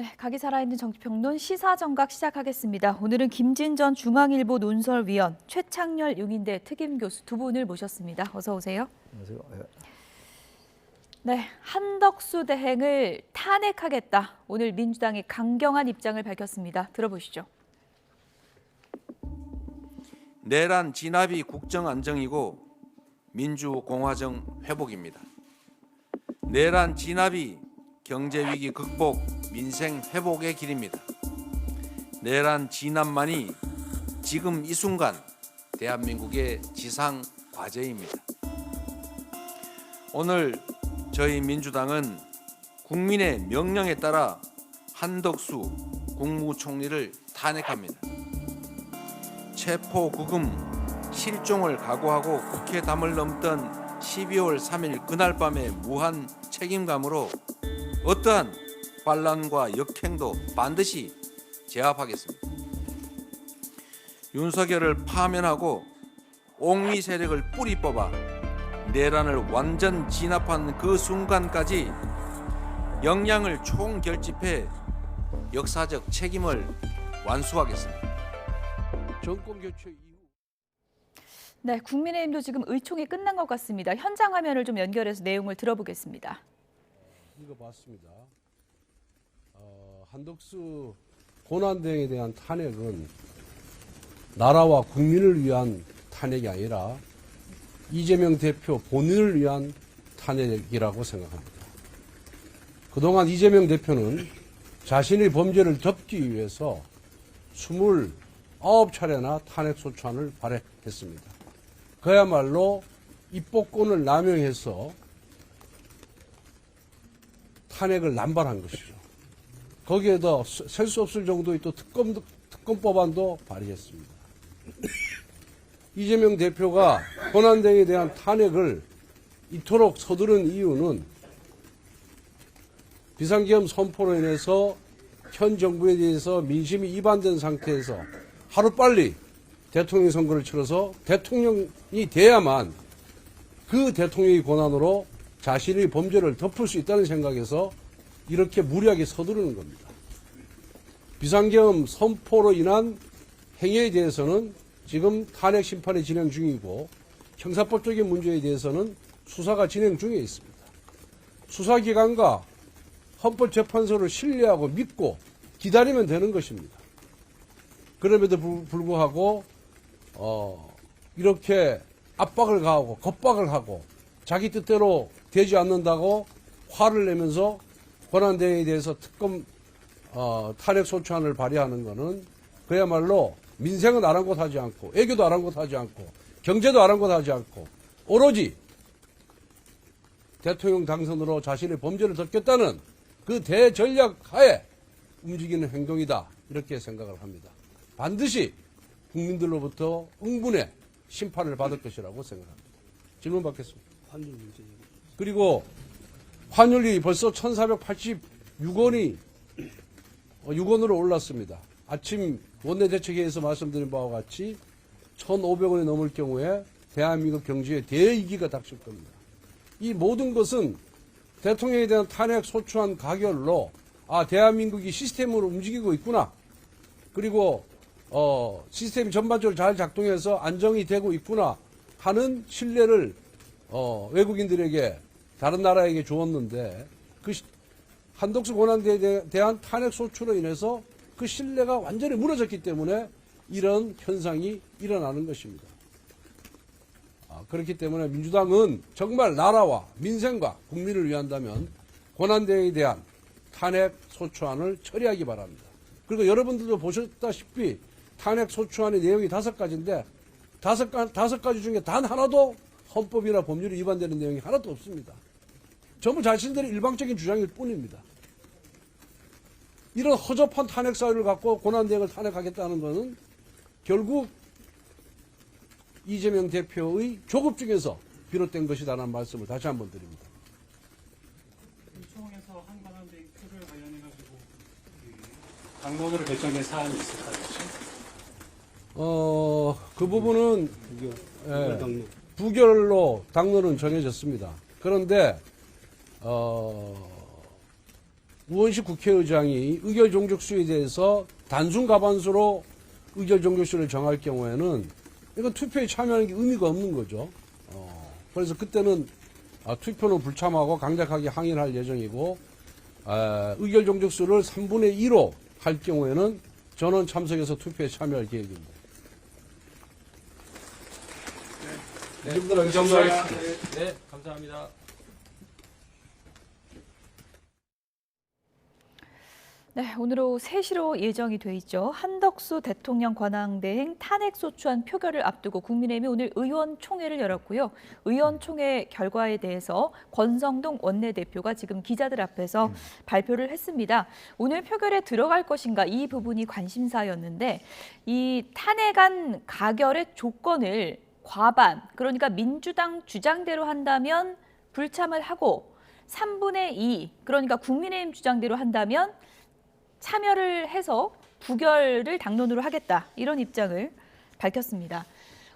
네, 각이 살아있는 정치평론 시사정각 시작하겠습니다. 오늘은 김진전 중앙일보 논설위원, 최창렬 용인대 특임교수 두 분을 모셨습니다. 어서 오세요. 안녕하세요. 네, 한덕수 대행을 탄핵하겠다. 오늘 민주당이 강경한 입장을 밝혔습니다. 들어보시죠. 내란 진압이 국정 안정이고 민주공화정 회복입니다. 내란 진압이 경제위기 극복, 민생 회복의 길입니다. 내란 진압만이 지금 이 순간 대한민국의 지상 과제입니다. 오늘 저희 민주당은 국민의 명령에 따라 한덕수 국무총리를 탄핵합니다. 체포, 구금, 실종을 각오하고 국회 담을 넘던 12월 3일 그날 밤의 무한 책임감으로 어떠한 반란과 역행도 반드시 제압하겠습니다. 윤석열을 파면하고 옹위 세력을 뿌리 뽑아 내란을 완전 진압한 그 순간까지 역량을 총결집해 역사적 책임을 완수하겠습니다. 정권 교체 이후 네, 국민의힘도 지금 의총이 끝난 것 같습니다. 현장 화면을 좀 연결해서 내용을 들어보겠습니다. 이거 봤습니다. 한덕수 권한대행에 대한 탄핵은 나라와 국민을 위한 탄핵이 아니라 이재명 대표 본인을 위한 탄핵이라고 생각합니다. 그동안 이재명 대표는 자신의 범죄를 덮기 위해서 29차례나 탄핵소추안을 발행했습니다. 그야말로 입법권을 남용해서 탄핵을 남발한 것이죠. 거기에다 셀 수 없을 정도의 또 특검법안도 발의했습니다. 이재명 대표가 권한대행에 대한 탄핵을 이토록 서두른 이유는 비상계엄 선포로 인해서 현 정부에 대해서 민심이 이반된 상태에서 하루빨리 대통령 선거를 치러서 대통령이 돼야만 그 대통령의 권한으로 자신의 범죄를 덮을 수 있다는 생각에서 이렇게 무리하게 서두르는 겁니다. 비상계엄 선포로 인한 행위에 대해서는 지금 탄핵 심판이 진행 중이고 형사법적인 문제에 대해서는 수사가 진행 중에 있습니다. 수사기관과 헌법재판소를 신뢰하고 믿고 기다리면 되는 것입니다. 그럼에도 불구하고 이렇게 압박을 가하고 겁박을 하고 자기 뜻대로 되지 않는다고 화를 내면서 권한대행에 대해서 특검 탄핵소추안을 발의하는 것은 그야말로 민생은 아랑곳하지 않고 애교도 아랑곳하지 않고 경제도 아랑곳하지 않고 오로지 대통령 당선으로 자신의 범죄를 덮겠다는 그 대전략 하에 움직이는 행동이다 이렇게 생각을 합니다. 반드시 국민들로부터 응분의 심판을 받을 것이라고 생각합니다. 질문 받겠습니다. 환율 문제. 그리고 환율이 벌써 1,486원이 6원으로 올랐습니다. 아침 원내대책회의에서 말씀드린 바와 같이 1,500원이 넘을 경우에 대한민국 경제에 대위기가 닥칠 겁니다. 이 모든 것은 대통령에 대한 탄핵 소추안 가결로 대한민국이 시스템으로 움직이고 있구나. 그리고 시스템이 전반적으로 잘 작동해서 안정이 되고 있구나 하는 신뢰를 외국인들에게 다른 나라에게 주었는데 그 한덕수 권한대행에 대한 탄핵 소추로 인해서 그 신뢰가 완전히 무너졌기 때문에 이런 현상이 일어나는 것입니다. 그렇기 때문에 민주당은 정말 나라와 민생과 국민을 위한다면 권한대행에 대한 탄핵 소추안을 처리하기 바랍니다. 그리고 여러분들도 보셨다시피 탄핵 소추안의 내용이 5가지인데 5가지 중에 단 하나도 헌법이나 법률이 위반되는 내용이 하나도 없습니다. 전부 자신들의 일방적인 주장일 뿐입니다. 이런 허접한 탄핵 사유를 갖고 권한대행을 탄핵하겠다는 것은 결국 이재명 대표의 조급 중에서 비롯된 것이다라는 말씀을 다시 한번 드립니다. 의총에서 한 권한대행 표를 관련해가지고 당론으로 결정된 사안이 있을까요? 그 부분은 부결로 당론은 정해졌습니다. 그런데 우원식 국회의장이 의결 종족수에 대해서 단순 과반수로 의결 종족수를 정할 경우에는 이건 투표에 참여하는 게 의미가 없는 거죠. 그래서 그때는 투표는 불참하고 강력하게 항의를 할 예정이고 의결 종족수를 3분의 2로 할 경우에는 전원 참석해서 투표에 참여할 계획입니다. 네, 그 정도 하겠습니다. 네, 감사합니다. 네, 오늘 오후 3시로 예정이 돼 있죠. 한덕수 대통령 권한대행 탄핵소추안 표결을 앞두고 국민의힘이 오늘 의원총회를 열었고요. 의원총회 결과에 대해서 권성동 원내대표가 지금 기자들 앞에서 발표를 했습니다. 오늘 표결에 들어갈 것인가 이 부분이 관심사였는데 이 탄핵안 가결의 조건을 과반, 그러니까 민주당 주장대로 한다면 불참을 하고 3분의 2, 그러니까 국민의힘 주장대로 한다면 참여를 해서 부결을 당론으로 하겠다 이런 입장을 밝혔습니다.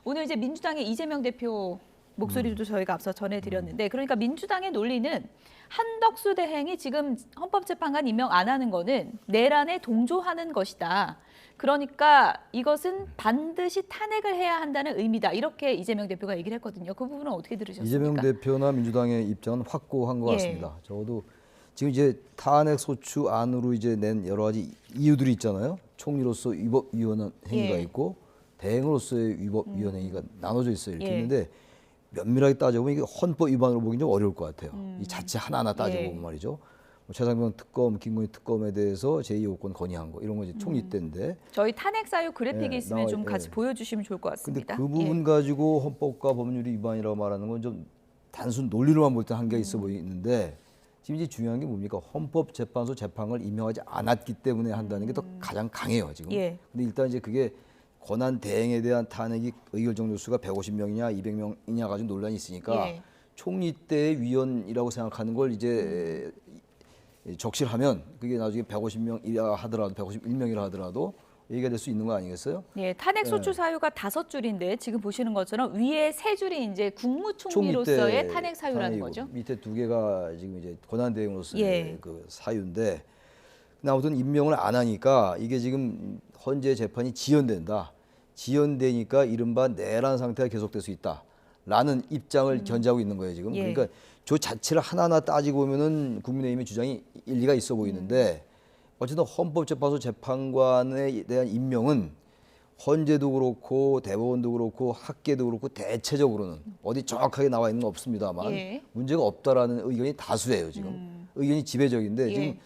오늘 이제 민주당의 이재명 대표 목소리도 저희가 앞서 전해드렸는데 그러니까 민주당의 논리는 한덕수 대행이 지금 헌법재판관 임명 안 하는 거는 내란에 동조하는 것이다. 그러니까 이것은 반드시 탄핵을 해야 한다는 의미다. 이렇게 이재명 대표가 얘기를 했거든요. 그 부분은 어떻게 들으셨습니까? 이재명 대표나 민주당의 입장은 확고한 것 같습니다. 적어도 지금 이제 탄핵 소추안으로 이제 낸 여러 가지 이유들이 있잖아요. 총리로서 위법 위헌 행위가 있고 대행으로서의 위법 위헌 행위가 나눠져 있어요. 이렇게 있는데 면밀하게 따져보면 이게 헌법 위반으로 보기는 좀 어려울 것 같아요. 이 자체 하나하나 따져보면 말이죠. 뭐 최상병 특검, 김건희 특검에 대해서 제2요건 건의한 거 이런 거 이제 총리 때인데 저희 탄핵 사유 그래픽이 있으면 좀 같이 예. 보여주시면 좋을 것 근데 같습니다. 그 부분 가지고 헌법과 법률이 위반이라고 말하는 건 좀 단순 논리로만 볼 때 한계가 있어 보이는데 지금 이제 중요한 게 뭡니까? 헌법재판소 재판을 임명하지 않았기 때문에 한다는 게 더 가장 강해요, 지금. 근데 일단 이제 그게 권한 대행에 대한 탄핵이 의결 정도수가 150명이냐 200명이냐 가지고 논란이 있으니까 총리 때의 위헌이라고 생각하는 걸 이제 적실하면 그게 나중에 150명이라 하더라도 151명이라 하더라도 얘기가 될 수 있는 거 아니겠어요? 예, 탄핵 소추 사유가 5줄인데 지금 보시는 것처럼 위에 3줄이 이제 국무총리로서의 탄핵 사유라는 거죠. 밑에 2개가 지금 이제 권한 대행으로서의 그 사유인데 아무튼 임명을 안 하니까 이게 지금 헌재 재판이 지연된다. 지연되니까 이른바 내란 상태가 계속될 수 있다라는 입장을 견지하고 있는 거예요 지금. 그러니까 저 자체를 하나하나 따지고 보면은 국민의힘의 주장이 일리가 있어 보이는데. 어쨌든 헌법재판소 재판관에 대한 임명은 헌재도 그렇고 대법원도 그렇고 학계도 그렇고 대체적으로는 어디 정확하게 나와 있는 건 없습니다만 문제가 없다라는 의견이 다수예요 지금. 의견이 지배적인데 지금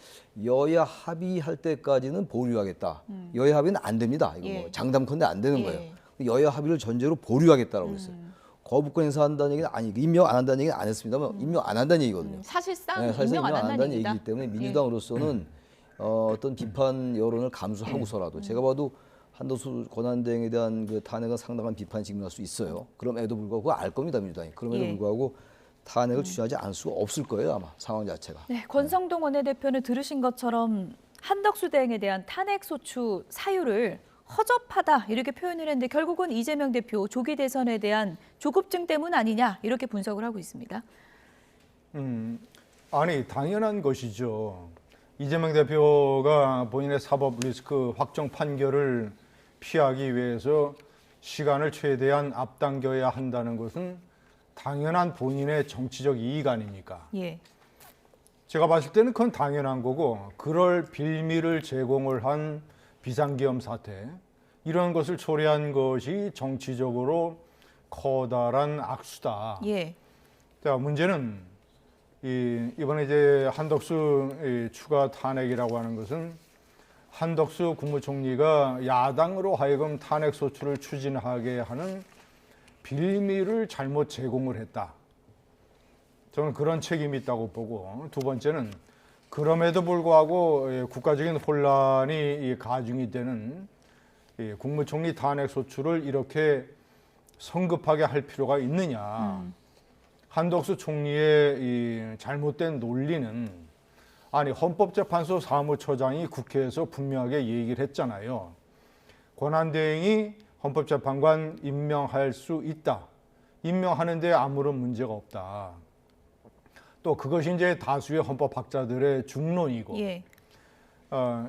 여야 합의할 때까지는 보류하겠다. 여야 합의는 안 됩니다. 이거 뭐 장담컨대 안 되는 거예요. 여야 합의를 전제로 보류하겠다라고 했어요. 거부권 행사한다는 얘기는 아니 임명 안 한다는 얘기는 안 했습니다만 임명 안 한다는 얘기거든요. 사실상 사실상 임명 안 한다는 얘기이기 때문에 민주당으로서는 어떤 비판 여론을 감수하고서라도 제가 봐도 한덕수 권한대행에 대한 그 탄핵은 상당한 비판이 직면할 수 있어요. 그럼에도 불구하고 그거 알 겁니다 민주당이. 그럼에도 불구하고 탄핵을 추진하지 않을 수가 없을 거예요 아마 상황 자체가. 네, 권성동 원내대표는 들으신 것처럼 한덕수 대행에 대한 탄핵 소추 사유를 허접하다 이렇게 표현을 했는데 결국은 이재명 대표 조기 대선에 대한 조급증 때문 아니냐 이렇게 분석을 하고 있습니다. 아니 당연한 것이죠. 이재명 대표가 본인의 사법 리스크 확정 판결을 피하기 위해서 시간을 최대한 앞당겨야 한다는 것은 당연한 본인의 정치적 이익 아닙니까? 제가 봤을 때는 그건 당연한 거고 그럴 빌미를 제공을 한 비상계엄 사태 이런 것을 초래한 것이 정치적으로 커다란 악수다. 자, 문제는 이번에 이제 한덕수 추가 탄핵이라고 하는 것은 한덕수 국무총리가 야당으로 하여금 탄핵 소추를 추진하게 하는 빌미를 잘못 제공을 했다. 저는 그런 책임이 있다고 보고 두 번째는 그럼에도 불구하고 국가적인 혼란이 가중이 되는 국무총리 탄핵 소추를 이렇게 성급하게 할 필요가 있느냐. 한덕수 총리의 이 잘못된 논리는 아니 헌법재판소 사무처장이 국회에서 분명하게 얘기를 했잖아요. 권한대행이 헌법재판관 임명할 수 있다. 임명하는 데 아무런 문제가 없다. 또 그것이 이제 다수의 헌법학자들의 중론이고 예.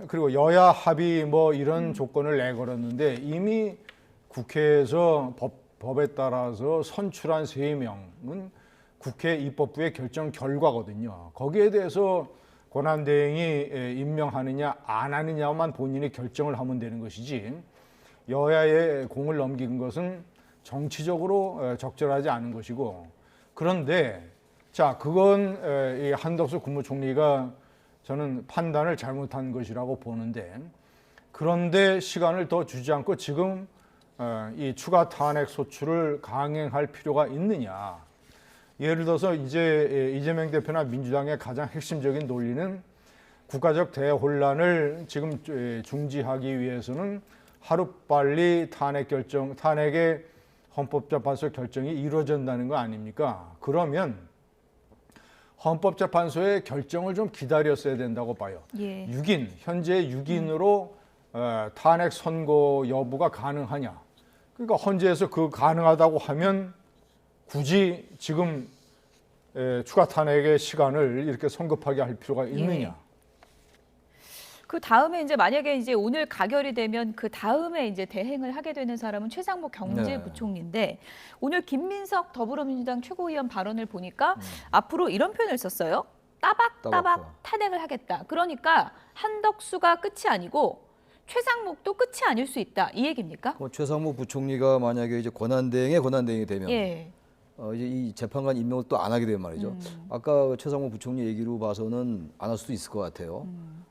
그리고 여야 합의 뭐 이런 조건을 내걸었는데 이미 국회에서 법에 따라서 선출한 3명은 국회 입법부의 결정 결과거든요. 거기에 대해서 권한대행이 임명하느냐 안 하느냐만 본인이 결정을 하면 되는 것이지 여야에 공을 넘긴 것은 정치적으로 적절하지 않은 것이고 그런데 자 그건 이 한덕수 국무총리가 저는 판단을 잘못한 것이라고 보는데 그런데 시간을 더 주지 않고 지금 이 추가 탄핵 소추를 강행할 필요가 있느냐. 예를 들어서 이제 이재명 대표나 민주당의 가장 핵심적인 논리는 국가적 대혼란을 지금 중지하기 위해서는 하루빨리 탄핵의 헌법재판소 결정이 이루어진다는 거 아닙니까? 그러면 헌법재판소의 결정을 좀 기다렸어야 된다고 봐요. 예. 6인, 현재 6인으로 탄핵 선고 여부가 가능하냐. 그러니까 헌재에서 그 가능하다고 하면 굳이 지금 추가 탄핵의 시간을 이렇게 성급하게 할 필요가 있느냐. 그 다음에 이제 만약에 이제 오늘 가결이 되면 그 다음에 이제 대행을 하게 되는 사람은 최상목 경제부총리인데 오늘 김민석 더불어민주당 최고위원 발언을 보니까 앞으로 이런 표현을 썼어요. 따박따박 탄핵을 하겠다. 그러니까 한덕수가 끝이 아니고 최상목도 끝이 아닐 수 있다. 이 얘기입니까? 최상목 부총리가 만약에 이제 권한대행이 되면 예. 이제 이 재판관 임명을 또 안 하게 되면 말이죠. 아까 최상목 부총리 얘기로 봐서는 안 할 수도 있을 것 같아요.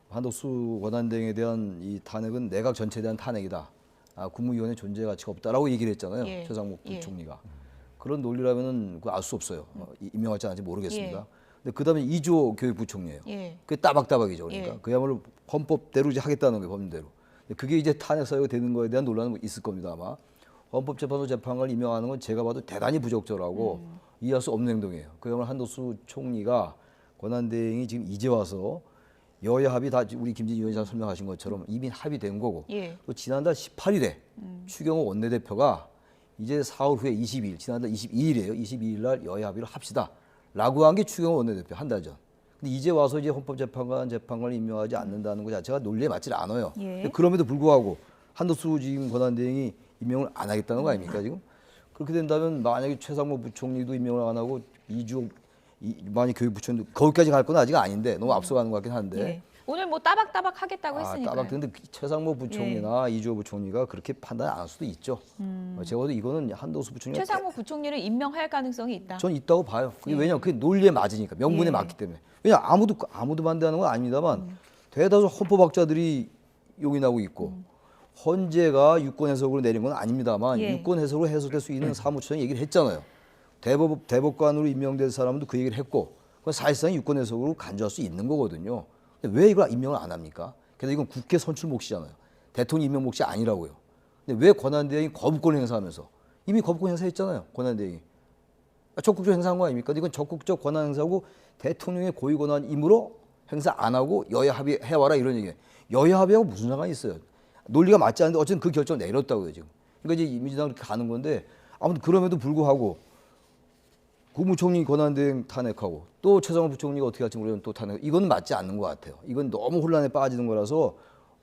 한덕수 권한대행에 대한 이 탄핵은 내각 전체에 대한 탄핵이다. 국무위원회 존재 가치가 없다라고 얘기를 했잖아요. 예. 최상목 예. 부총리가. 그런 논리라면은 알 수 없어요. 임명할지 안 할지 모르겠습니다. 예. 근데 그다음에 이주호 교육부총리예요. 예. 그게 따박따박이죠. 그러니까 예. 그야말로 헌법대로 이제 하겠다는 거예요. 법률대로. 근데 그게 이제 탄핵 사유가 되는 거에 대한 논란은 있을 겁니다. 아마. 헌법재판소 재판관을 임명하는 건 제가 봐도 대단히 부적절하고 이해할 수 없는 행동이에요. 그야말로 한덕수 총리가 권한대행이 지금 이제 와서 여야 합의 다 우리 김진희 위원장 설명하신 것처럼 이미 합의된 거고 예. 또 지난달 18일에 추경호 원내대표가 이제 사흘 후에 22일 지난달 22일이에요. 22일 날 여야 합의를 합시다 라고 한 게 추경호 원내대표 한 달 전. 근데 이제 와서 이제 재판관을 임명하지 않는다는 것 자체가 논리에 맞지 않아요. 예. 그럼에도 불구하고 한덕수 지금 권한대행이 임명을 안 하겠다는 거 아닙니까 지금? 그렇게 된다면 만약에 최상목 부총리도 임명을 안 하고 만약 교육부총리도 거기까지 갈 건 아직 아닌데 너무 앞서가는 것 같긴 한데. 예. 오늘 뭐 따박따박 하겠다고 했으니까. 따박인데 최상목 부총리나 이주호 부총리가 그렇게 판단 안 할 수도 있죠. 제가 봐도 이거는 한덕수 부총리가 최상목 부총리를 임명할 가능성이 있다. 전 있다고 봐요. 그게 왜냐하면 그게 논리에 맞으니까 명분에 예. 맞기 때문에. 왜냐 아무도 반대하는 건 아닙니다만 대다수 헌법학자들이 용인하고 있고 헌재가 유권 해석으로 내린 건 아닙니다만 예. 유권 해석으로 해석될 수 있는 사무처장이 얘기를 했잖아요. 대법관으로 임명된 사람도 그 얘기를 했고 그건 사실상 유권 해석으로 간주할 수 있는 거거든요. 근데 왜 이걸 임명을 안 합니까? 그래서 이건 국회 선출 몫이잖아요. 대통령 임명 몫이 아니라고요. 근데 왜 권한대행이 거부권 행사하면서 이미 거부권 행사했잖아요. 권한대행이. 적극적 행사한 거 아닙니까? 이건 적극적 권한 행사고 대통령의 고유 권한이므로 행사 안 하고 여야 합의해와라 이런 얘기예요. 여야 합의하고 무슨 상관이 있어요? 논리가 맞지 않는데 어쨌든 그 결정을 내렸다고요 지금. 그러니까 이제 민주당 그렇게 가는 건데 아무튼 그럼에도 불구하고 국무총리 권한대행 탄핵하고 또 최상목 부총리가 어떻게 할지 모르겠는데 또 탄핵. 이건 맞지 않는 것 같아요. 이건 너무 혼란에 빠지는 거라서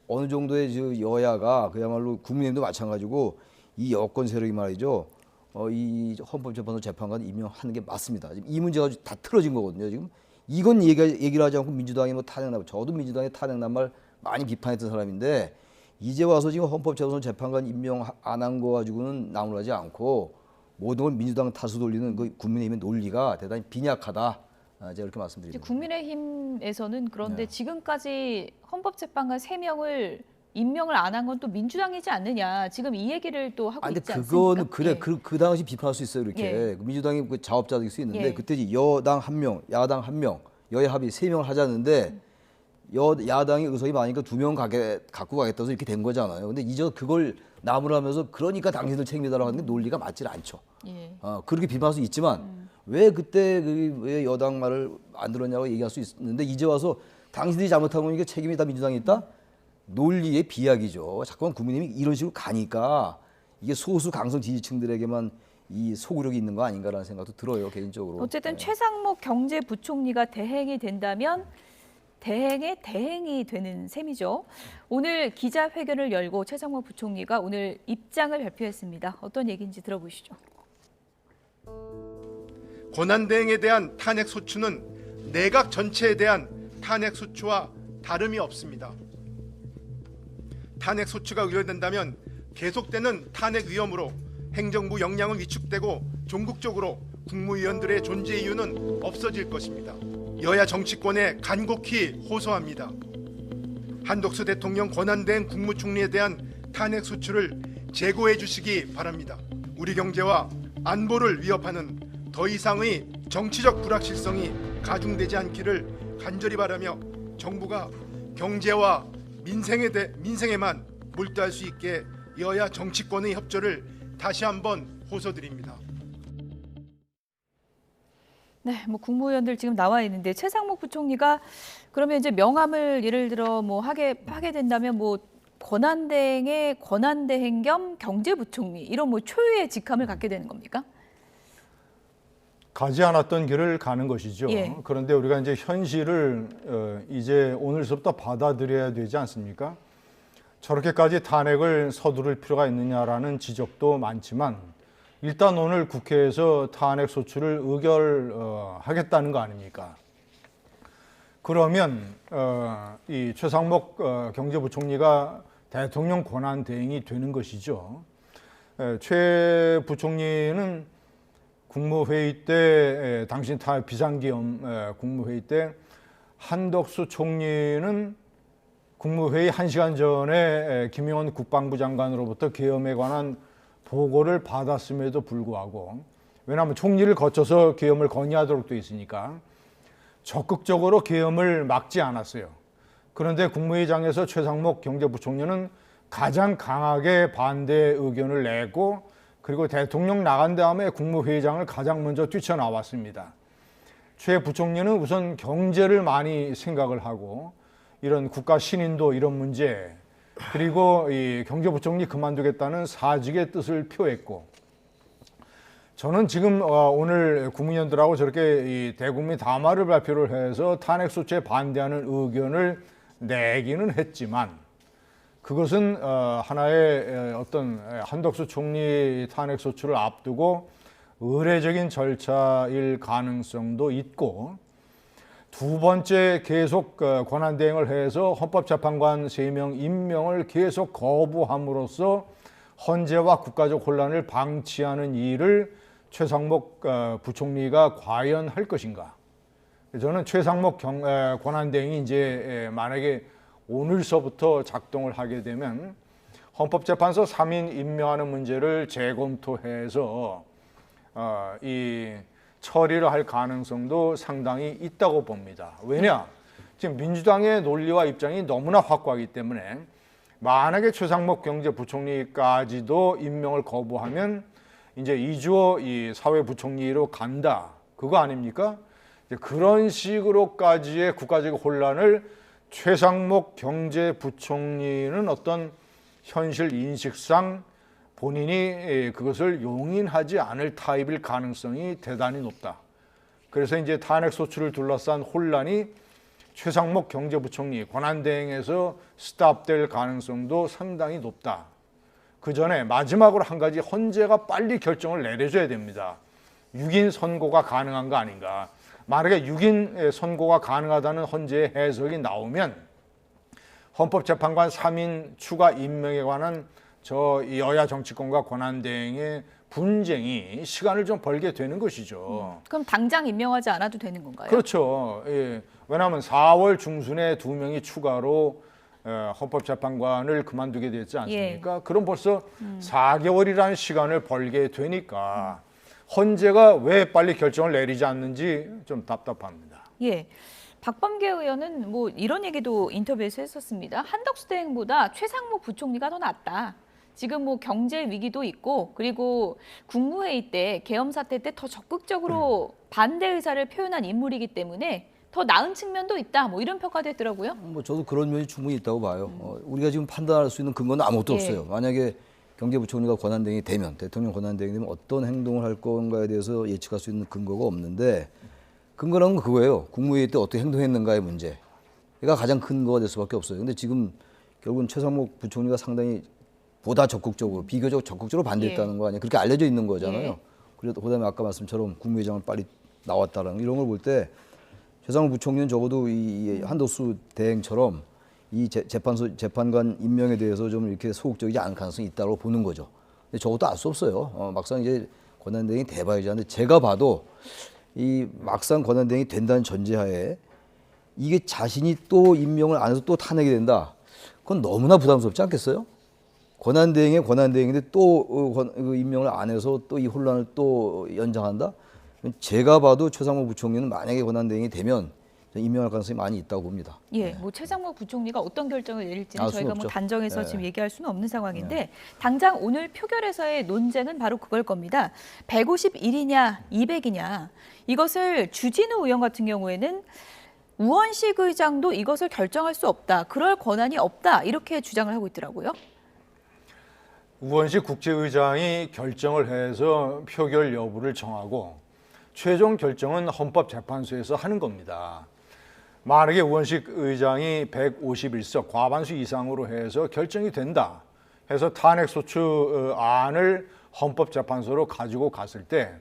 어느 정도의 저 여야가 그야말로 국민의힘도 마찬가지고 이 여권 세력이 말이죠. 이 헌법재판소 재판관 임명하는 게 맞습니다. 지금 이 문제가 다 틀어진 거거든요. 지금 이건 얘기를 하지 않고 민주당이 뭐 탄핵남, 저도 민주당의 탄핵남 말 많이 비판했던 사람인데 이제 와서 지금 헌법재판소 재판관 임명 안 한 거 가지고는 나무라지 않고 모든 걸 민주당 탓으로 돌리는 그 국민의힘의 논리가 대단히 빈약하다. 제가 이렇게 말씀드립니다. 국민의힘에서는 그런데 네. 지금까지 헌법재판관 3명을 임명을 안 한 건 또 민주당이지 않느냐. 지금 이 얘기를 또 하고 근데 있지 않습니까? 그거는 그래 예. 그 당시 비판할 수 있어요 이렇게 예. 민주당이 그 자업자득일 수 있는데 예. 그때 여당 1명, 야당 1명, 여야 합의 3명을 하자는데 야당이 의석이 많으니까 2명 갖고 가겠다서 이렇게 된 거잖아요. 근데 이제 그걸 나무라면서 그러니까 당신들 책임이다라고 하는 게 논리가 맞질 않죠. 예. 그렇게 비판할 수 있지만 왜 그때 왜 여당 말을 안 들었냐고 얘기할 수 있는데 이제 와서 당신들이 잘못한 거니까 책임이 다 민주당이 있다? 논리의 비약이죠. 자꾸만 국민의힘이 이런 식으로 가니까 이게 소수 강성 지지층들에게만 이 소구력이 있는 거 아닌가라는 생각도 들어요, 개인적으로. 어쨌든 네. 최상목 경제부총리가 대행이 된다면 대행의 대행이 되는 셈이죠. 오늘 기자회견을 열고 최상목 부총리가 오늘 입장을 발표했습니다. 어떤 얘기인지 들어보시죠. 권한대행에 대한 탄핵 소추는 내각 전체에 대한 탄핵 소추와 다름이 없습니다. 탄핵 소추가 의결된다면 계속되는 탄핵 위험으로 행정부 역량은 위축되고 종국적으로 국무위원들의 존재 이유는 없어질 것입니다. 여야 정치권에 간곡히 호소합니다. 한덕수 대통령 권한대행 국무총리에 대한 탄핵 소추를 재고해 주시기 바랍니다. 우리 경제와 안보를 위협하는 더 이상의 정치적 불확실성이 가중되지 않기를 간절히 바라며 정부가 경제와 민생에만 몰두할 수 있게 여야 정치권의 협조를 다시 한번 호소드립니다. 네, 뭐 국무위원들 지금 나와 있는데 최상목 부총리가 그러면 이제 명함을 예를 들어 뭐 하게 된다면 뭐 권한대행의 권한대행 겸 경제부총리 이런 뭐 초유의 직함을 갖게 되는 겁니까? 가지 않았던 길을 가는 것이죠. 예. 그런데 우리가 이제 현실을 이제 오늘서부터 받아들여야 되지 않습니까? 저렇게까지 탄핵을 서두를 필요가 있느냐라는 지적도 많지만 일단 오늘 국회에서 탄핵 소추를 의결하겠다는 거 아닙니까? 그러면 이 최상목 경제부총리가 대통령 권한대행이 되는 것이죠. 최 부총리는 국무회의 때 당신 비상기업 국무회의 때 한덕수 총리는 국무회의 1시간 전에 김용원 국방부 장관으로부터 계엄에 관한 보고를 받았음에도 불구하고 왜냐하면 총리를 거쳐서 계엄을 건의하도록 돼 있으니까 적극적으로 계엄을 막지 않았어요. 그런데 국무회의장에서 최상목 경제부총리는 가장 강하게 반대 의견을 내고 그리고 대통령 나간 다음에 국무회의장을 가장 먼저 뛰쳐나왔습니다. 최 부총리는 우선 경제를 많이 생각을 하고 이런 국가 신인도 이런 문제 그리고 이 경제부총리 그만두겠다는 사직의 뜻을 표했고 저는 지금 오늘 국무위원들하고 저렇게 이 대국민 담화를 발표를 해서 탄핵 소추에 반대하는 의견을 내기는 했지만 그것은 하나의 어떤 한덕수 총리 탄핵 소추를 앞두고 의례적인 절차일 가능성도 있고 두 번째 계속 권한대행을 해서 헌법재판관 3명 임명을 계속 거부함으로써 헌재와 국가적 혼란을 방치하는 일을 최상목 부총리가 과연 할 것인가? 저는 최상목 권한대행이 이제 만약에 오늘서부터 작동을 하게 되면 헌법재판소 3인 임명하는 문제를 재검토해서 이 처리를 할 가능성도 상당히 있다고 봅니다. 왜냐? 지금 민주당의 논리와 입장이 너무나 확고하기 때문에 만약에 최상목 경제부총리까지도 임명을 거부하면 이제 이주호 이 사회부총리로 간다. 그거 아닙니까? 그런 식으로까지의 국가적 혼란을 최상목 경제부총리는 어떤 현실 인식상 본인이 그것을 용인하지 않을 타입일 가능성이 대단히 높다. 그래서 이제 탄핵 소추를 둘러싼 혼란이 최상목 경제부총리 권한대행에서 스탑될 가능성도 상당히 높다. 그 전에 마지막으로 한 가지 헌재가 빨리 결정을 내려줘야 됩니다. 6인 선고가 가능한 거 아닌가. 만약에 6인 선고가 가능하다는 헌재의 해석이 나오면 헌법재판관 3인 추가 임명에 관한 저 여야 정치권과 권한대행의 분쟁이 시간을 좀 벌게 되는 것이죠. 그럼 당장 임명하지 않아도 되는 건가요? 그렇죠. 예. 왜냐하면 4월 중순에 2명이 추가로 헌법재판관을 그만두게 됐지 않습니까? 그럼 벌써 4개월이라는 시간을 벌게 되니까 헌재가 왜 빨리 결정을 내리지 않는지 좀 답답합니다. 예. 박범계 의원은 뭐 이런 얘기도 인터뷰에서 했었습니다. 한덕수 대행보다 최상목 부총리가 더 낫다. 지금 뭐 경제 위기도 있고 그리고 국무회의 때 계엄 사태 때 더 적극적으로 반대 의사를 표현한 인물이기 때문에 더 나은 측면도 있다. 뭐 이런 평가도 했더라고요. 뭐 저도 그런 면이 충분히 있다고 봐요. 우리가 지금 판단할 수 있는 근거는 아무것도 예. 없어요. 만약에 경제부총리가 권한대행이 되면, 대통령 권한대행이 되면 어떤 행동을 할 건가에 대해서 예측할 수 있는 근거가 없는데, 근거라는 건 그거예요. 국무회의 때 어떻게 행동했는가의 문제가 가장 큰 거가 될 수밖에 없어요. 근데 지금 결국은 최상목 부총리가 상당히 보다 적극적으로, 비교적 적극적으로 반대했다는 거 아니에요. 그렇게 알려져 있는 거잖아요. 그래도 그다음에 아까 말씀처럼 국무회장을 빨리 나왔다라는 이런 걸 볼 때 최상목 부총리는 적어도 이 한덕수 대행처럼 이 재판관 임명에 대해서 좀 이렇게 소극적이지 않은 가능성이 있다고 보는 거죠. 근데 저것도 알 수 없어요. 막상 이제 권한대행이 돼봐야지 하는데, 제가 봐도 이 막상 권한대행이 된다는 전제하에 이게 자신이 또 임명을 안 해서 또 탄핵이 된다. 그건 너무나 부담스럽지 않겠어요? 권한대행의 권한대행인데 또 임명을 안 해서 또 이 혼란을 또 연장한다? 제가 봐도 최상목 부총리는 만약에 권한대행이 되면 임명할 가능성이 많이 있다고 봅니다. 예, 뭐 최상목 부총리가 어떤 결정을 내릴지는 저희가 뭐 없죠. 단정해서 지금 얘기할 수는 없는 상황인데, 당장 오늘 표결에서의 논쟁은 바로 그걸 겁니다. 151이냐 200이냐. 이것을 주진우 의원 같은 경우에는 우원식 의장도 이것을 결정할 수 없다, 그럴 권한이 없다, 이렇게 주장을 하고 있더라고요. 우원식 국제의장이 결정을 해서 표결 여부를 정하고 최종 결정은 헌법재판소에서 하는 겁니다. 만약에 우원식 의장이 151석 과반수 이상으로 해서 결정이 된다 해서 탄핵소추 안을 헌법재판소로 가지고 갔을 때,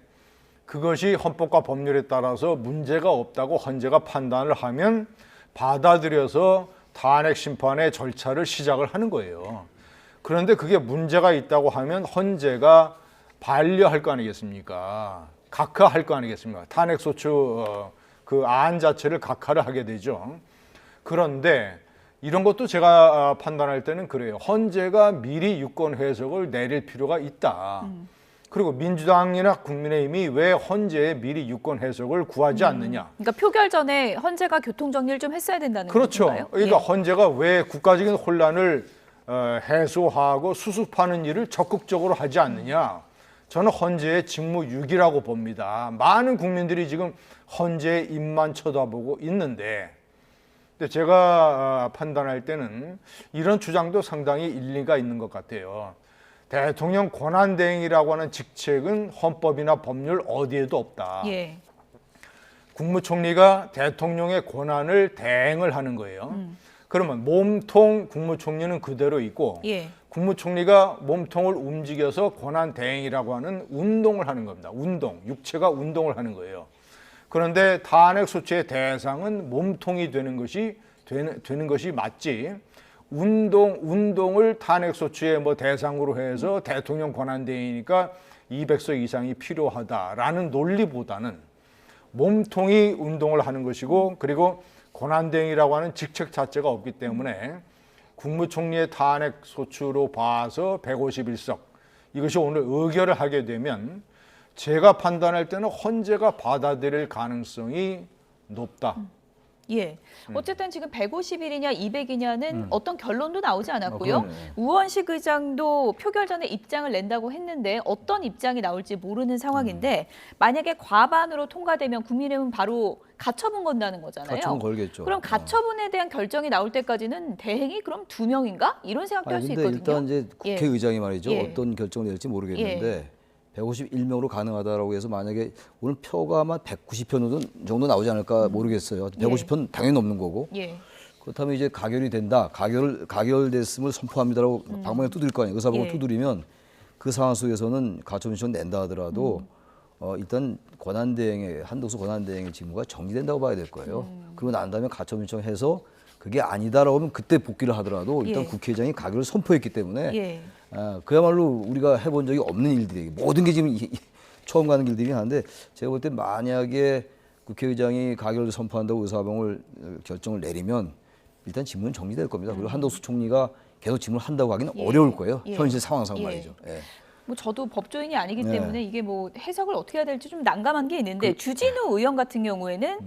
그것이 헌법과 법률에 따라서 문제가 없다고 헌재가 판단을 하면 받아들여서 탄핵 심판의 절차를 시작을 하는 거예요. 그런데 그게 문제가 있다고 하면 헌재가 반려할 거 아니겠습니까? 각하할 거 아니겠습니까? 탄핵소추 그 안 자체를 각하를 하게 되죠. 그런데 이런 것도 제가 판단할 때는 그래요. 헌재가 미리 유권 해석을 내릴 필요가 있다. 그리고 민주당이나 국민의힘이 왜 헌재에 미리 유권 해석을 구하지 않느냐. 그러니까 표결 전에 헌재가 교통정리를 좀 했어야 된다는 그렇죠. 건가요? 그러니까 예. 헌재가 왜 국가적인 혼란을 해소하고 수습하는 일을 적극적으로 하지 않느냐. 저는 헌재의 직무유기라고 봅니다. 많은 국민들이 지금 헌재의 입만 쳐다보고 있는데, 근데 제가 판단할 때는 이런 주장도 상당히 일리가 있는 것 같아요. 대통령 권한대행이라고 하는 직책은 헌법이나 법률 어디에도 없다. 예. 국무총리가 대통령의 권한을 대행을 하는 거예요. 그러면 몸통 국무총리는 그대로 있고, 예. 국무총리가 몸통을 움직여서 권한 대행이라고 하는 운동을 하는 겁니다. 운동, 육체가 운동을 하는 거예요. 그런데 탄핵 소추의 대상은 몸통이 되는 것이 맞지. 운동을 탄핵 소추의 뭐 대상으로 해서 대통령 권한 대행이니까 200석 이상이 필요하다라는 논리보다는 몸통이 운동을 하는 것이고, 그리고 권한 대행이라고 하는 직책 자체가 없기 때문에 국무총리의 탄핵 소추로 봐서 151석 이것이 오늘 의결을 하게 되면 제가 판단할 때는 헌재가 받아들일 가능성이 높다. 예. 어쨌든 지금 150일이냐 200이냐는 어떤 결론도 나오지 않았고요. 그러네. 우원식 의장도 표결 전에 입장을 낸다고 했는데 어떤 입장이 나올지 모르는 상황인데, 만약에 과반으로 통과되면 국민의힘은 바로 가처분 건다는 거잖아요. 가처분 걸겠죠. 그럼 가처분에 대한 결정이 나올 때까지는 대행이 그럼 2명인가? 이런 생각도 할 수 근데 있거든요. 일단 이제 예. 국회의장이 말이죠. 예. 어떤 결정을 낼지 모르겠는데 151명으로 가능하다라고 해서 만약에 오늘 표가 아마 190표 정도 나오지 않을까 모르겠어요. 150표는 당연히 넘는 거고. 예. 그렇다면 이제 가결이 된다. 가결됐음을 선포합니다라고 방망이 두드릴 거 아니에요. 의사봉을 예. 두드리면 그 상황 속에서는 가처분 신청 낸다 하더라도 일단 권한대행의 한덕수 권한대행의 직무가 정지된다고 봐야 될 거예요. 그리고 난 다음에 가처분 신청해서 그게 아니다라고 하면 그때 복귀를 하더라도 일단 예. 국회의장이 가결을 선포했기 때문에 예. 그야말로 우리가 해본 적이 없는 일들이 모든 게 지금 처음 가는 길들이 한데, 제가 볼 때 만약에 국회의장이 가결을 선포한다고 의사봉을 결정을 내리면 일단 직무는 정리될 겁니다. 그리고 한덕수 총리가 계속 직무를 한다고 하기는 예. 어려울 거예요. 예. 현실 상황상 예. 말이죠. 예. 뭐 저도 법조인이 아니기 네. 때문에 이게 뭐 해석을 어떻게 해야 될지 좀 난감한 게 있는데, 주진우 의원 같은 경우에는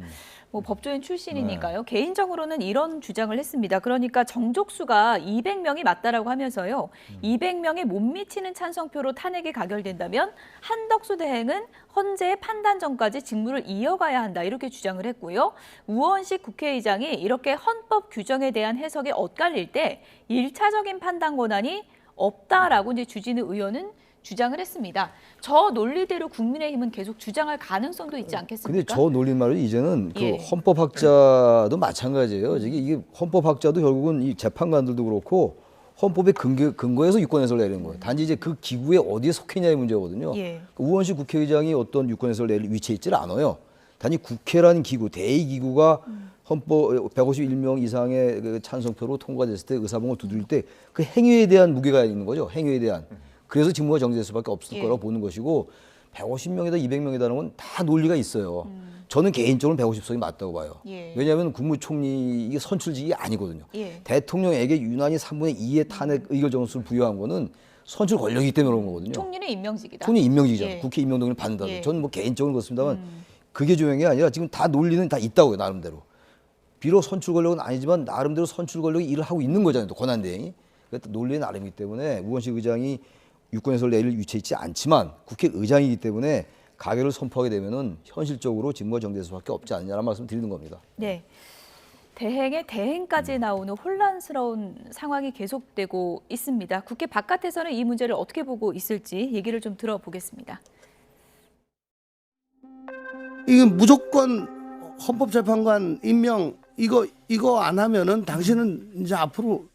뭐 법조인 출신이니까요. 개인적으로는 이런 주장을 했습니다. 그러니까 정족수가 200명이 맞다라고 하면서요. 200명에 못 미치는 찬성표로 탄핵이 가결된다면 한덕수 대행은 헌재의 판단 전까지 직무를 이어가야 한다, 이렇게 주장을 했고요. 우원식 국회의장이 이렇게 헌법 규정에 대한 해석이 엇갈릴 때 1차적인 판단 권한이 없다라고 이제 주진우 의원은 주장을 했습니다. 저 논리대로 국민의힘은 계속 주장할 가능성도 있지 않겠습니까? 근데 저 논리 말은 이제는 그 예. 헌법학자도 마찬가지예요. 이게 헌법학자도 결국은 이 재판관들도 그렇고 헌법의 근거에서 유권해석을 내리는 거예요. 단지 이제 그 기구에 어디에 속했냐의 문제거든요. 예. 우원식 국회의장이 어떤 유권해석을 내릴 위치에 있지를 않아요. 단지 국회라는 기구, 대의기구가 헌법 151명 이상의 그 찬성표로 통과됐을 때 의사봉을 두드릴 때 그 행위에 대한 무게가 있는 거죠. 행위에 대한. 그래서 직무가 정지될 수밖에 없을 예. 거라고 보는 것이고 150명이다 200명이다는 건 다 논리가 있어요. 저는 개인적으로 150석이 맞다고 봐요. 예. 왜냐하면 국무총리 이게 선출직이 아니거든요. 예. 대통령에게 유난히 3분의 2의 탄핵 의결 정수를 부여한 거는 선출 권력이기 때문에 그런 거거든요. 총리는 임명직이다. 총리 임명직이죠. 예. 국회 임명 동의를 받는다. 예. 저는 뭐 개인적으로 그렇습니다만 그게 중요한 게 아니라 지금 다 논리는 다 있다고요. 나름대로. 비록 선출 권력은 아니지만 나름대로 선출 권력이 일을 하고 있는 거잖아요. 또 권한대행이. 그러니까 논리의 나름이기 때문에 우원식 의장이 유권해석을 내릴 위치에 있지 않지만 국회의장이기 때문에 가결을 선포하게 되면은 현실적으로 직무가 정지될 수밖에 없지 않느냐는 말씀 드리는 겁니다. 네. 대행의 대행까지 나오는 혼란스러운 상황이 계속되고 있습니다. 국회 바깥에서는 이 문제를 어떻게 보고 있을지 얘기를 좀 들어보겠습니다. 이건 무조건 헌법재판관 임명 이거 안 하면은 당신은 이제 앞으로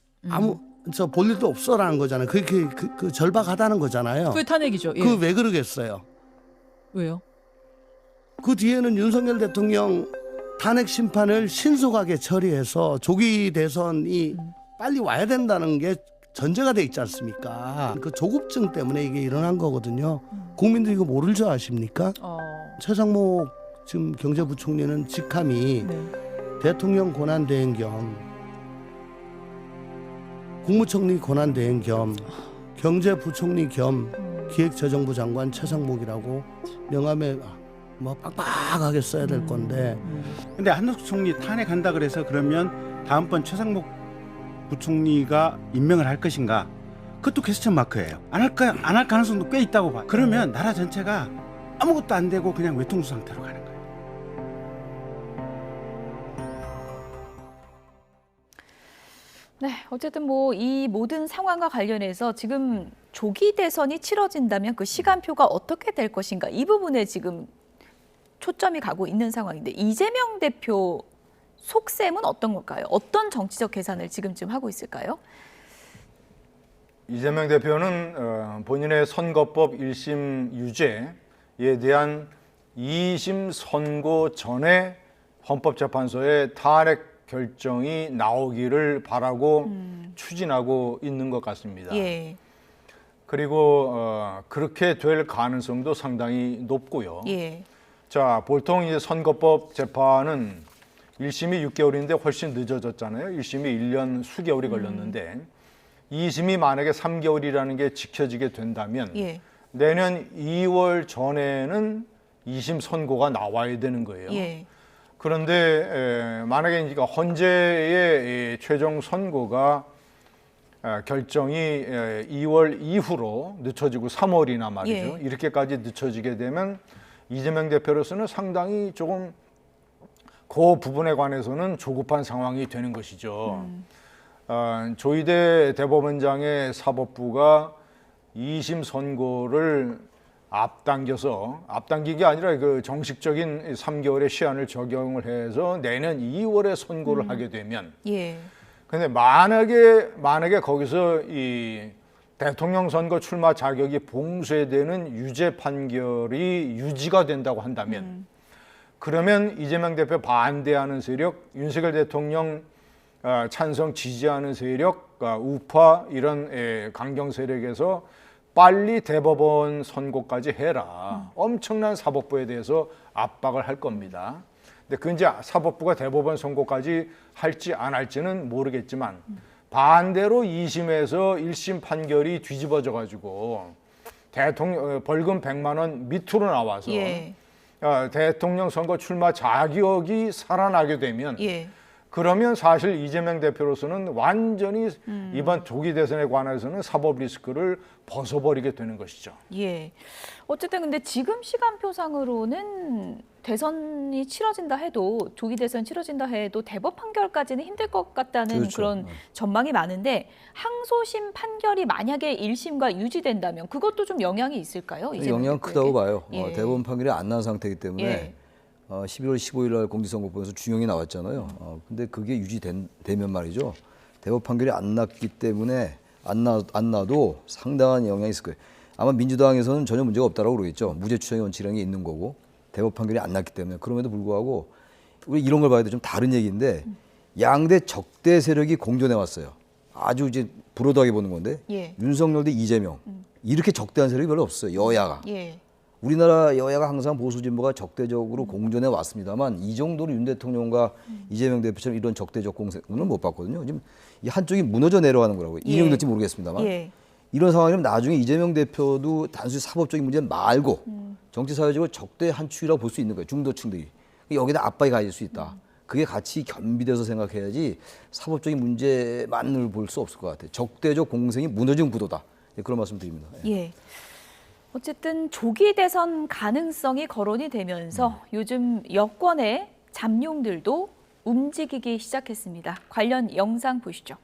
볼 일도 없어라는 거잖아요. 그게 그 절박하다는 거잖아요. 그게 탄핵이죠. 예. 그 왜 그러겠어요? 왜요? 그 뒤에는 윤석열 대통령 탄핵 심판을 신속하게 처리해서 조기 대선이 빨리 와야 된다는 게 전제가 돼 있지 않습니까? 그 조급증 때문에 이게 일어난 거거든요. 국민들 이거 모를 줄 아십니까? 최상목 지금 경제부총리는 직함이 네. 대통령 권한대행 겸 국무총리 권한대행 겸 경제부총리 겸 기획재정부 장관 최상목이라고 명함에 뭐 빡빡하게 써야 될 건데 근데 한덕수 총리 탄핵한다 그래서 그러면 다음번 최상목 부총리가 임명을 할 것인가? 그것도 퀘스천 마크예요. 안 할 가능성도 꽤 있다고 봐요. 그러면 나라 전체가 아무것도 안 되고 그냥 외통수 상태로 가는 거예요. 네, 어쨌든 뭐 이 모든 상황과 관련해서 지금 조기 대선이 치러진다면 그 시간표가 어떻게 될 것인가 이 부분에 지금 초점이 가고 있는 상황인데 이재명 대표 속셈은 어떤 걸까요? 어떤 정치적 계산을 지금쯤 하고 있을까요? 이재명 대표는 본인의 선거법 1심 유죄에 대한 2심 선고 전에 헌법재판소의 탄핵 결정이 나오기를 바라고 추진하고 있는 것 같습니다. 예. 그리고 그렇게 될 가능성도 상당히 높고요. 예. 자, 보통 이제 선거법 재판은 1심이 6개월인데 훨씬 늦어졌잖아요. 1심이 1년 수개월이 걸렸는데 2심이 만약에 3개월이라는 게 지켜지게 된다면 예. 내년 2월 전에는 2심 선고가 나와야 되는 거예요. 예. 그런데 만약에 이제 헌재의 최종 선고가 결정이 2월 이후로 늦춰지고 3월이나 말이죠. 예. 이렇게까지 늦춰지게 되면 이재명 대표로서는 상당히 조금 그 부분에 관해서는 조급한 상황이 되는 것이죠. 조희대 대법원장의 사법부가 2심 선고를 앞당긴 게 아니라 그 정식적인 3개월의 시한을 적용을 해서 내년 2월에 선고를 하게 되면 예. 근데 만약에 거기서 이 대통령 선거 출마 자격이 봉쇄되는 유죄 판결이 유지가 된다고 한다면 그러면 이재명 대표 반대하는 세력, 윤석열 대통령 찬성 지지하는 세력, 우파 이런 강경 세력에서 빨리 대법원 선고까지 해라. 엄청난 사법부에 대해서 압박을 할 겁니다. 근데 그 이제 사법부가 대법원 선고까지 할지 안 할지는 모르겠지만 반대로 2심에서 1심 판결이 뒤집어져 가지고 대통령 벌금 100만 원 밑으로 나와서 예. 대통령 선거 출마 자격이 살아나게 되면 예. 그러면 사실 이재명 대표로서는 완전히 이번 조기 대선에 관해서는 사법 리스크를 벗어버리게 되는 것이죠. 예. 어쨌든 근데 지금 시간표상으로는 대선이 치러진다 해도 조기 대선 치러진다 해도 대법 판결까지는 힘들 것 같다는 그렇죠. 그런 전망이 많은데 항소심 판결이 만약에 1심과 유지된다면 그것도 좀 영향이 있을까요? 이재명 영향 대표에게? 크다고 봐요. 예. 대법원 판결이 안 난 상태이기 때문에 예. 11월 15일 날 공직선거법에서 준용이 나왔잖아요. 근데 그게 유지되면 말이죠. 대법 판결이 안 났기 때문에 안 나도 상당한 영향이 있을 거예요. 아마 민주당에서는 전혀 문제가 없다라고 그러겠죠. 무죄 추정의 원칙이라는 게 있는 거고 대법 판결이 안 났기 때문에. 그럼에도 불구하고 우리 이런 걸 봐야 돼. 좀 다른 얘기인데 양대 적대 세력이 공존해 왔어요. 아주 이제 불호하게 보는 건데 예. 윤석열 대 이재명 이렇게 적대한 세력이 별로 없어요. 여야가. 예. 우리나라 여야가 항상 보수 진보가 적대적으로 공존해 왔습니다만 이 정도로 윤 대통령과 이재명 대표처럼 이런 적대적 공세는 못 봤거든요. 지금 이 한쪽이 무너져 내려가는 거라고요. 예. 인용될지 모르겠습니다만 예. 이런 상황이면 나중에 이재명 대표도 단순히 사법적인 문제 말고 정치 사회적으로 적대 한 축이라고 볼 수 있는 거예요. 중도층들이 여기다 압박이 가해질 수 있다. 그게 같이 겸비돼서 생각해야지 사법적인 문제만을 볼 수 없을 것 같아요. 적대적 공생이 무너진 구도다. 그런 말씀 드립니다. 예. 어쨌든 조기 대선 가능성이 거론이 되면서 요즘 여권의 잠룡들도 움직이기 시작했습니다. 관련 영상 보시죠.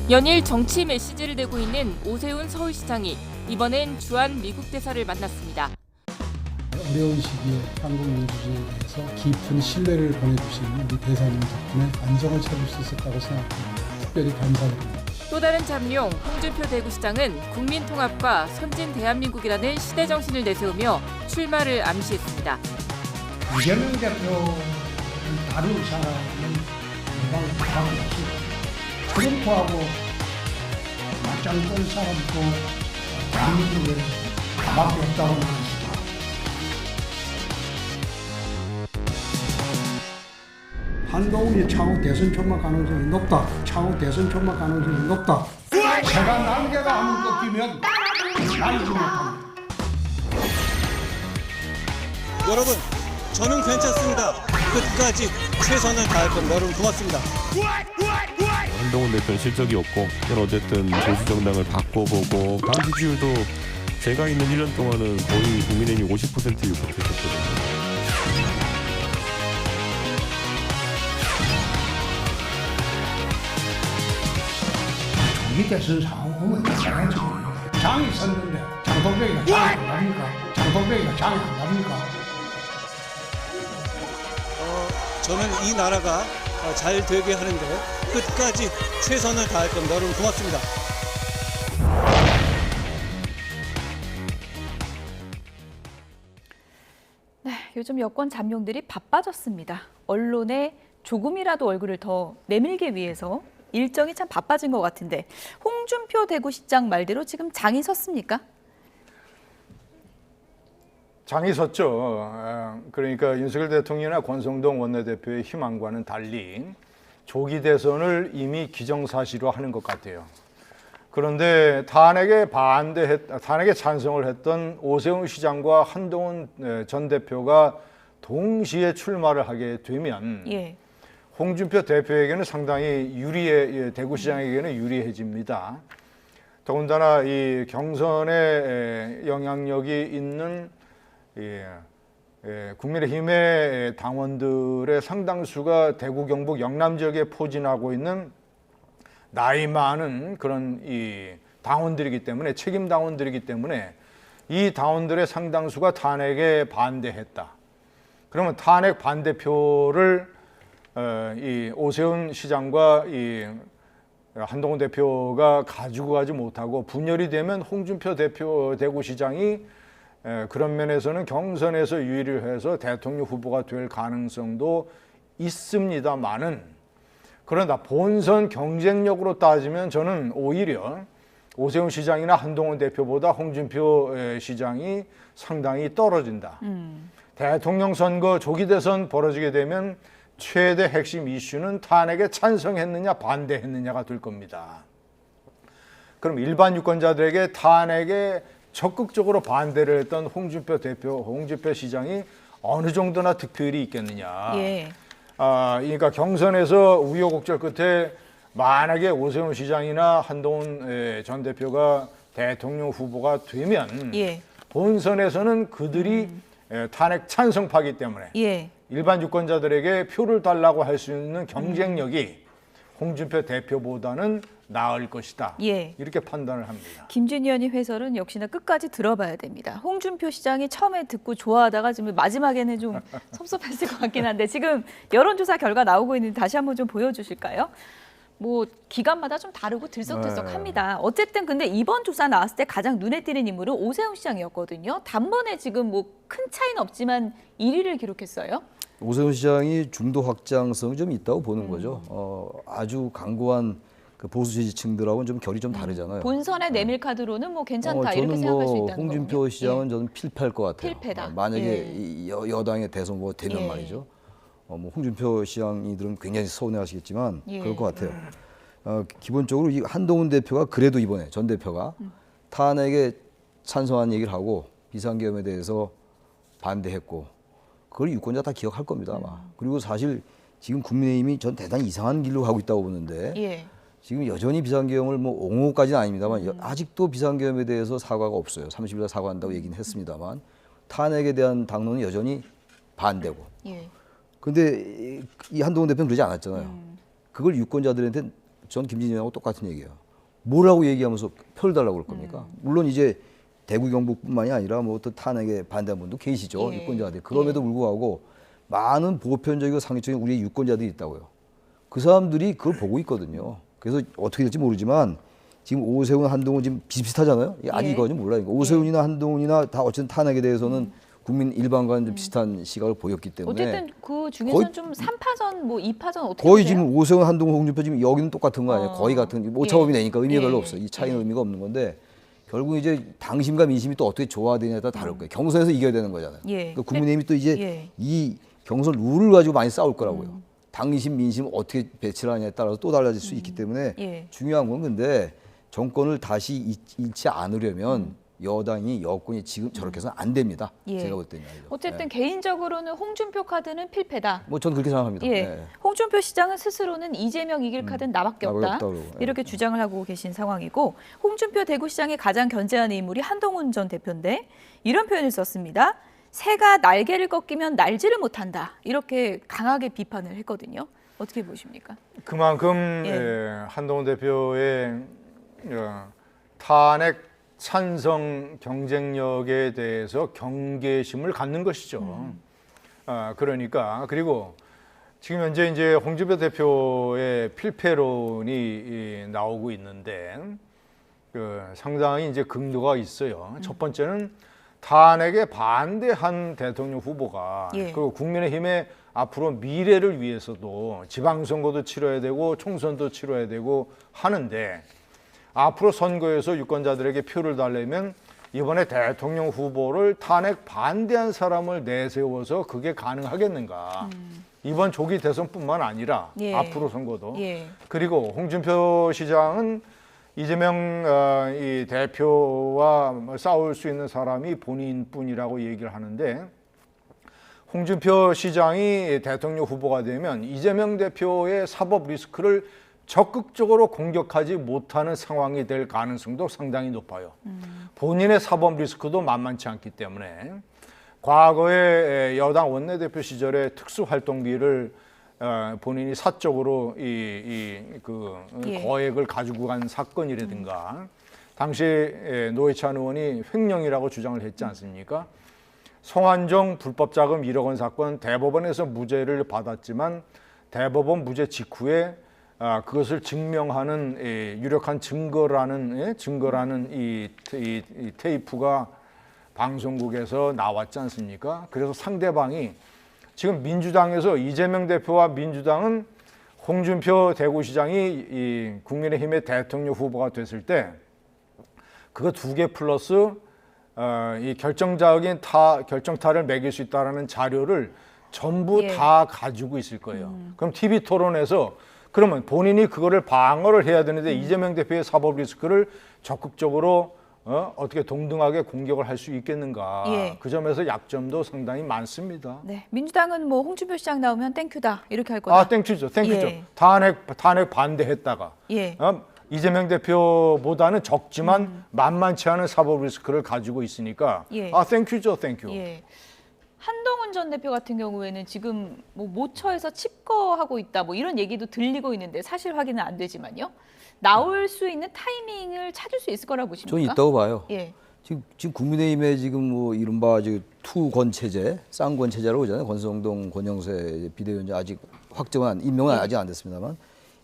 연일 정치 메시지를 내고 있는 오세훈 서울시장이 이번엔 주한 미국 대사를 만났습니다. 어려운 시기에 한국 민주주의에 대해서 깊은 신뢰를 보내주신 우리 대사님 덕분에 안정을 찾을 수 있었다고 생각합니다. 특별히 감사드립니다. 또 다른 잠룡 홍준표 대구시장은 국민통합과 선진 대한민국이라는 시대 정신을 내세우며 출마를 암시했습니다. 이재명 대표를 다룰 사람은 대박 사람 없습니다. 트럼프하고 맞짱 뜰 사람도 대한민국에 나밖에 없다고 말했습니다. 한동훈이 차후 대선 출마 가능성이 높다. 차후 대선 출마 가능성이 높다. 제가 날개가 한번 꺾이면 날지 못합니다. 여러분, 저는 괜찮습니다. 끝까지 최선을 다할 겁니다. 여러분 고맙습니다. 한동훈 대표는 실적이 없고 저는 어쨌든 보수 정당을 바꿔보고 당 지지율도 제가 있는 1년 동안은 거의 국민의힘이 50% 육박했었거든요. 조기 대선 상황 보면 대단하죠. 장이 섰는데 장동백이가 장이 안 납니까? 장동백이가 장이 안 납니까? 저는 이 나라가 잘 되게 하는데 끝까지 최선을 다할 겁니다. 여러분 고맙습니다. 네, 요즘 여권 잠룡들이 바빠졌습니다. 언론에 조금이라도 얼굴을 더 내밀기 위해서 일정이 참 바빠진 것 같은데 홍준표 대구시장 말대로 지금 장이 섰습니까? 장이 섰죠. 그러니까 윤석열 대통령이나 권성동 원내대표의 희망과는 달리 조기 대선을 이미 기정사실화하는 것 같아요. 그런데 탄핵에 찬성을 했던 오세훈 시장과 한동훈 전 대표가 동시에 출마를 하게 되면 예. 홍준표 대표에게는 상당히 대구시장에게는 유리해집니다. 더군다나 이 경선에 영향력이 있는 국민의힘의 당원들의 상당수가 대구, 경북, 영남 지역에 포진하고 있는 나이 많은 그런 이 당원들이기 때문에 책임 당원들이기 때문에 이 당원들의 상당수가 탄핵에 반대했다. 그러면 탄핵 반대표를 이 오세훈 시장과 이 한동훈 대표가 가지고 가지 못하고 분열이 되면 홍준표 대구시장이 그런 면에서는 경선에서 유의를 해서 대통령 후보가 될 가능성도 있습니다만은 그러나 본선 경쟁력으로 따지면 저는 오히려 오세훈 시장이나 한동훈 대표보다 홍준표 시장이 상당히 떨어진다. 대통령 선거 조기 대선 벌어지게 되면 최대 핵심 이슈는 탄핵에 찬성했느냐 반대했느냐가 될 겁니다. 그럼 일반 유권자들에게 탄핵에 적극적으로 반대를 했던 홍준표 시장이 어느 정도나 득표율이 있겠느냐. 예. 그러니까 경선에서 우여곡절 끝에 만약에 오세훈 시장이나 한동훈 전 대표가 대통령 후보가 되면 예. 본선에서는 그들이 탄핵 찬성파기 때문에 예. 일반 유권자들에게 표를 달라고 할 수 있는 경쟁력이 홍준표 대표보다는 나을 것이다. 예. 이렇게 판단을 합니다. 김준희 의원님 해설은 역시나 끝까지 들어봐야 됩니다. 홍준표 시장이 처음에 듣고 좋아하다가 지금 마지막에는 좀 섭섭했을 것 같긴 한데 지금 여론조사 결과 나오고 있는데 다시 한번 좀 보여주실까요? 뭐 기간마다 좀 다르고 들썩들썩합니다. 어쨌든 근데 이번 조사 나왔을 때 가장 눈에 띄는 인물은 오세훈 시장이었거든요. 단번에 지금 뭐 큰 차이는 없지만 1위를 기록했어요. 오세훈 시장이 중도 확장성이 좀 있다고 보는 거죠. 아주 강고한 그 보수 지지층들하고는 좀 결이 좀 다르잖아요. 본선의 내밀 카드로는 뭐 괜찮다 이렇게 저는 생각할 수 있다는 홍준표 거군요. 시장은 저는 필패할 것 같아요. 필패다. 만약에 예. 이 여당의 대선 후보가 되면 예. 말이죠. 뭐 홍준표 시장이들은 굉장히 서운해하시겠지만 예. 그럴 것 같아요. 기본적으로 이 한동훈 대표가 그래도 이번에 전 대표가 탄핵에 찬성한 얘기를 하고 비상계엄에 대해서 반대했고 그걸 유권자 다 기억할 겁니다 아마. 그리고 사실 지금 국민의힘이 전 대단히 이상한 길로 가고 있다고 보는데 예. 지금 여전히 비상계엄을 뭐 옹호까지는 아닙니다만 아직도 비상계엄에 대해서 사과가 없어요. 30일 사과한다고 얘기는 했습니다만 탄핵에 대한 당론은 여전히 반대고. 예. 근데 이 한동훈 대표는 그러지 않았잖아요. 그걸 유권자들한테 전 김진영하고 똑같은 얘기예요. 뭐라고 얘기하면서 표를 달라고 그럴 겁니까? 물론 이제 대구 경북뿐만이 아니라 뭐 또 탄핵에 반대한 분도 계시죠. 예. 유권자들. 그럼에도 불구하고 많은 보편적이고 상식적인 우리의 유권자들이 있다고요. 그 사람들이 그걸 보고 있거든요. 그래서 어떻게 될지 모르지만 지금 오세훈, 한동훈 지금 비슷비슷하잖아요. 아직 예. 이거는 몰라요. 오세훈이나 한동훈이나 다 어쨌든 탄핵에 대해서는 국민 일반과는 좀 비슷한 시각을 보였기 때문에 어쨌든 그 중에서는 좀 3파전, 뭐 2파전 어떻게 거의 보세요? 지금 오세훈, 한동훈, 홍준표 지금 여기는 똑같은 거 아니에요? 거의 같은 오차범위 내니까 의미가 별로 예. 없어요. 이 차이는 의미가 없는 건데 결국 이제 당심과 민심이 또 어떻게 조화되냐에 따라 다를 거예요. 경선에서 이겨야 되는 거잖아요. 예. 그러니까 국민의힘이 또 이제 예. 이 경선 룰을 가지고 많이 싸울 거라고요. 당심, 민심 어떻게 배치를 하냐에 따라서 또 달라질 수 있기 때문에 예. 중요한 건 근데 정권을 다시 잃지 않으려면 여당이 여권이 지금 저렇게 해서는 안 됩니다. 예. 제가 볼 때는 말이죠. 어쨌든 개인적으로는 홍준표 카드는 필패다. 뭐 저는 그렇게 생각합니다. 예. 네. 홍준표 시장은 스스로는 이재명 이길 카드는 나밖에 나밖에 없다. 없다고. 예. 이렇게 주장을 하고 계신 상황이고 홍준표 대구시장이 가장 견제하는 인물이 한동훈 전 대표인데 이런 표현을 썼습니다. 새가 날개를 꺾이면 날지를 못한다. 이렇게 강하게 비판을 했거든요. 어떻게 보십니까? 그만큼 예. 한동훈 대표의 탄핵 찬성 경쟁력에 대해서 경계심을 갖는 것이죠. 그러니까 그리고 지금 현재 이제 홍준표 대표의 필패론이 나오고 있는데 상당히 이제 긍도가 있어요. 첫 번째는 탄핵에 반대한 대통령 후보가 예. 그리고 국민의힘의 앞으로 미래를 위해서도 지방선거도 치러야 되고 총선도 치러야 되고 하는데 앞으로 선거에서 유권자들에게 표를 달려면 이번에 대통령 후보를 탄핵 반대한 사람을 내세워서 그게 가능하겠는가. 이번 조기 대선뿐만 아니라 예. 앞으로 선거도. 예. 그리고 홍준표 시장은 이재명 이 대표와 싸울 수 있는 사람이 본인뿐이라고 얘기를 하는데 홍준표 시장이 대통령 후보가 되면 이재명 대표의 사법 리스크를 적극적으로 공격하지 못하는 상황이 될 가능성도 상당히 높아요. 본인의 사법 리스크도 만만치 않기 때문에 과거에 여당 원내대표 시절에 특수활동비를 본인이 사적으로 예. 거액을 가지고 간 사건이라든가 당시 노회찬 의원이 횡령이라고 주장을 했지 않습니까? 성완종 불법자금 1억 원 사건 대법원에서 무죄를 받았지만 대법원 무죄 직후에 그것을 증명하는 유력한 증거라는 이 테이프가 방송국에서 나왔지 않습니까? 그래서 상대방이 지금 민주당에서 이재명 대표와 민주당은 홍준표 대구시장이 이 국민의힘의 대통령 후보가 됐을 때 그거 2개 플러스 이 결정적인 결정타를 매길 수 있다라는 자료를 전부 예. 다 가지고 있을 거예요. 그럼 TV 토론에서 그러면 본인이 그거를 방어를 해야 되는데 이재명 대표의 사법 리스크를 적극적으로 어떻게 동등하게 공격을 할 수 있겠는가. 예. 그 점에서 약점도 상당히 많습니다. 네, 민주당은 뭐 홍준표 시장 나오면 땡큐다 이렇게 할 거다. 땡큐죠. 예. 탄핵 반대했다가 예. 이재명 대표보다는 적지만 만만치 않은 사법 리스크를 가지고 있으니까 예. 땡큐죠, 땡큐. 예. 한동훈 전 대표 같은 경우에는 지금 뭐 모처에서 칩거하고 있다 뭐 이런 얘기도 들리고 있는데 사실 확인은 안 되지만요. 나올 수 있는 타이밍을 찾을 수 있을 거라고 보십니까? 저는 있다고 봐요. 예. 지금 국민의힘에 지금 뭐 이른바 투권 체제, 쌍권 체제라고 그러잖아요. 권성동, 권영세 비대위원장 아직 확정한 임명은 아직 안 됐습니다만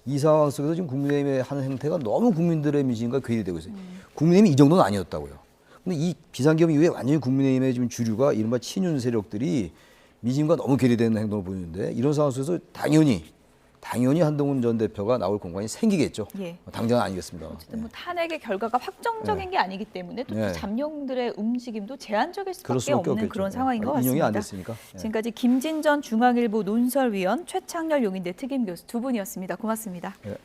이 상황 속에서 지금 국민의힘의 하는 행태가 너무 국민들의 미진과 괴리되고 있어요. 국민의힘이 이 정도는 아니었다고요. 근데 이 비상계엄 이후에 완전히 국민의힘의 지금 주류가 이른바 친윤 세력들이 미진과 너무 괴리되는 행동을 보이는데 이런 상황 속에서 당연히 한동훈 전 대표가 나올 공간이 생기겠죠. 예. 당장은 아니겠습니다. 어쨌든 뭐 탄핵의 결과가 확정적인 게 아니기 때문에 또 네. 잠룡들의 움직임도 제한적일 그럴 수밖에 수밖에 없는 없겠죠. 그런 상황인 것 인용이 같습니다. 안 됐으니까. 지금까지 김진전 중앙일보 논설위원, 최창렬 용인대 특임교수 두 분이었습니다. 고맙습니다. 네.